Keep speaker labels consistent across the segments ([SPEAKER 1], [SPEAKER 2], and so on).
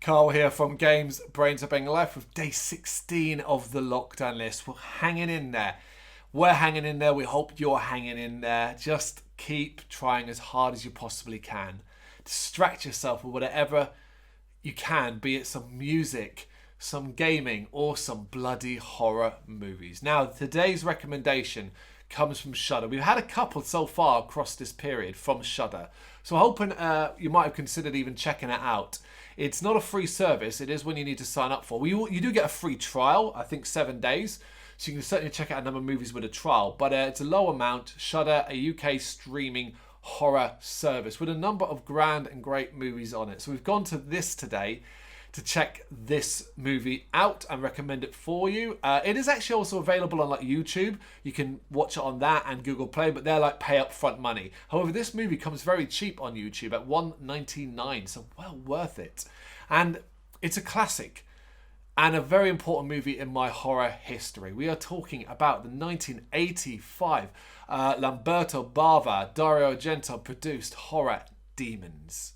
[SPEAKER 1] Carl here from Games, Brains Are Being Life with day 16 of the lockdown list. We're hanging in there. We're hanging in there. We hope you're hanging in there. Just keep trying as hard as you possibly can. Distract yourself with whatever you can, be it some music, some gaming, or some bloody horror movies. Now, today's recommendation comes from Shudder. We've had a couple so far across this period from Shudder. So I'm hoping you might have considered even checking it out. It's not a free service. It is one you need to sign up for. You do get a free trial, I think 7 days. So you can certainly check out a number of movies with a trial. But it's a low amount. Shudder, a UK streaming horror service with a number of grand and great movies on it. So we've gone to this today to check this movie out and recommend it for you. It is actually also available on like YouTube. You can watch it on that and Google Play, but they're like pay up front money. However, this movie comes very cheap on YouTube at $1.99, so well worth it. And it's a classic and a very important movie in my horror history. We are talking about the 1985 Lamberto Bava, Dario Argento produced horror Demons.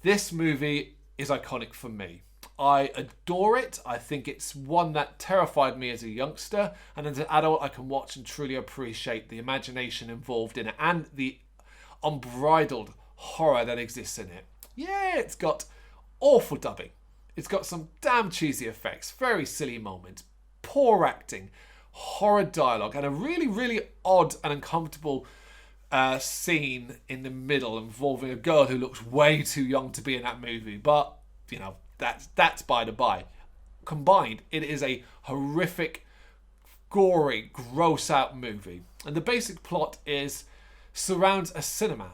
[SPEAKER 1] This movie is iconic for me. I adore it. I think it's one that terrified me as a youngster, and as an adult I can watch and truly appreciate the imagination involved in it and the unbridled horror that exists in it. Yeah, it's got awful dubbing. It's got some damn cheesy effects, very silly moments, poor acting, horror dialogue, and a really, really odd and uncomfortable scene in the middle involving a girl who looks way too young to be in that movie. But, you know, that's by the by. Combined, it is a horrific, gory, gross out movie. And the basic plot surrounds a cinema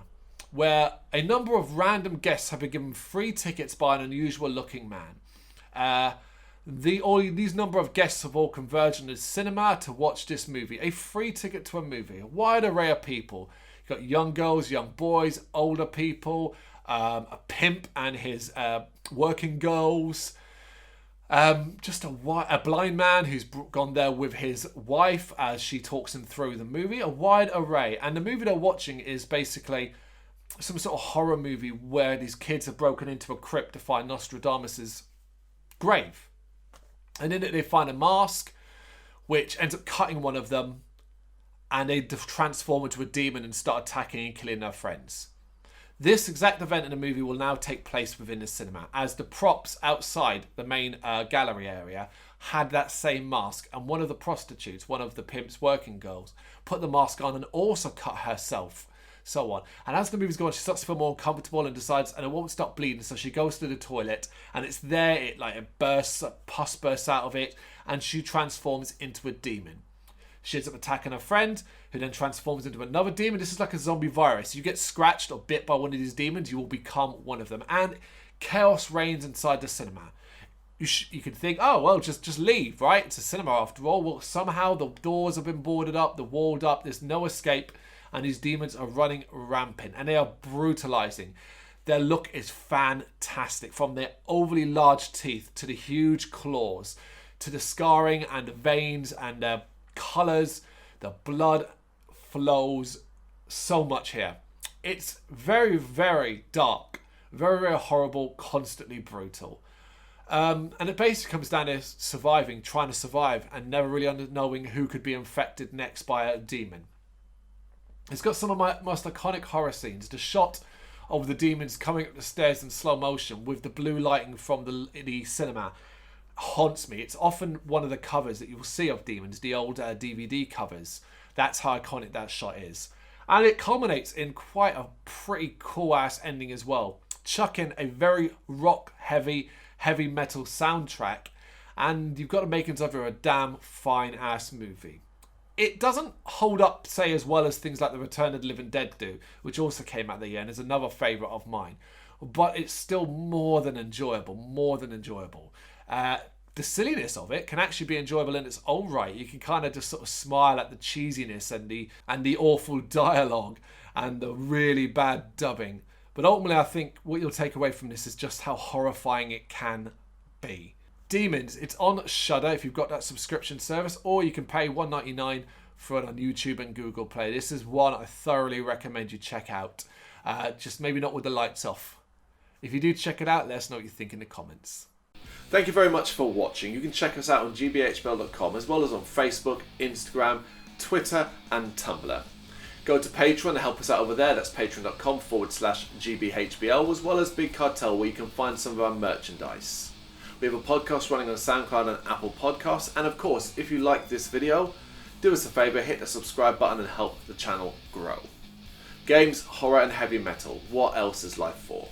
[SPEAKER 1] where a number of random guests have been given free tickets by an unusual looking man. These number of guests have all converged in the cinema to watch this movie. A free ticket to a movie. A wide array of people. You've got young girls, young boys, older people, a pimp and his working girls. Just a blind man who's gone there with his wife as she talks him through the movie. A wide array. And the movie they're watching is basically some sort of horror movie where these kids have broken into a crypt to find Nostradamus's grave. And in it they find a mask which ends up cutting one of them, and they transform into a demon and start attacking and killing their friends. This exact event in the movie will now take place within the cinema, as the props outside the main gallery area had that same mask, and one of the prostitutes, one of the pimp's working girls, put the mask on and also cut herself. So on. And as the movie's going on, she starts to feel more uncomfortable and decides, and it won't stop bleeding, so she goes to the toilet, and it's there, it bursts, pus bursts out of it, and she transforms into a demon. She ends up attacking her friend, who then transforms into another demon. This is like a zombie virus. You get scratched or bit by one of these demons, you will become one of them. And chaos reigns inside the cinema. You can think, oh, well, just leave, right? It's a cinema after all. Well, somehow the doors have been boarded up, they're walled up, there's no escape, and these demons are running rampant, and they are brutalizing. Their look is fantastic, from their overly large teeth to the huge claws, to the scarring and the veins and the colours. The blood flows so much here. It's very, very dark, very, very horrible, constantly brutal. And it basically comes down to surviving, trying to survive, and never really knowing who could be infected next by a demon. It's got some of my most iconic horror scenes. The shot of the demons coming up the stairs in slow motion with the blue lighting from the cinema haunts me. It's often one of the covers that you'll see of Demons, the old DVD covers. That's how iconic that shot is. And it culminates in quite a pretty cool-ass ending as well. Chuck in a very rock-heavy, heavy metal soundtrack, and you've got the makings of a damn fine-ass movie. It doesn't hold up, say, as well as things like The Return of the Living Dead do, which also came out the year and is another favourite of mine. But it's still more than enjoyable, The silliness of it can actually be enjoyable in its own right. You can kind of just sort of smile at the cheesiness and the awful dialogue and the really bad dubbing. But ultimately, I think what you'll take away from this is just how horrifying it can be. Demons, it's on Shudder if you've got that subscription service, or you can pay $1.99 for it on YouTube and Google Play. This is one I thoroughly recommend you check out. Just maybe not with the lights off. If you do check it out, let us know what you think in the comments. Thank you very much for watching. You can check us out on gbhbl.com as well as on Facebook, Instagram, Twitter and Tumblr. Go to Patreon to help us out over there. That's patreon.com/gbhbl, as well as Big Cartel, where you can find some of our merchandise. We have a podcast running on SoundCloud and Apple Podcasts. And of course, if you like this video, do us a favour, hit the subscribe button and help the channel grow. Games, horror and heavy metal. What else is life for?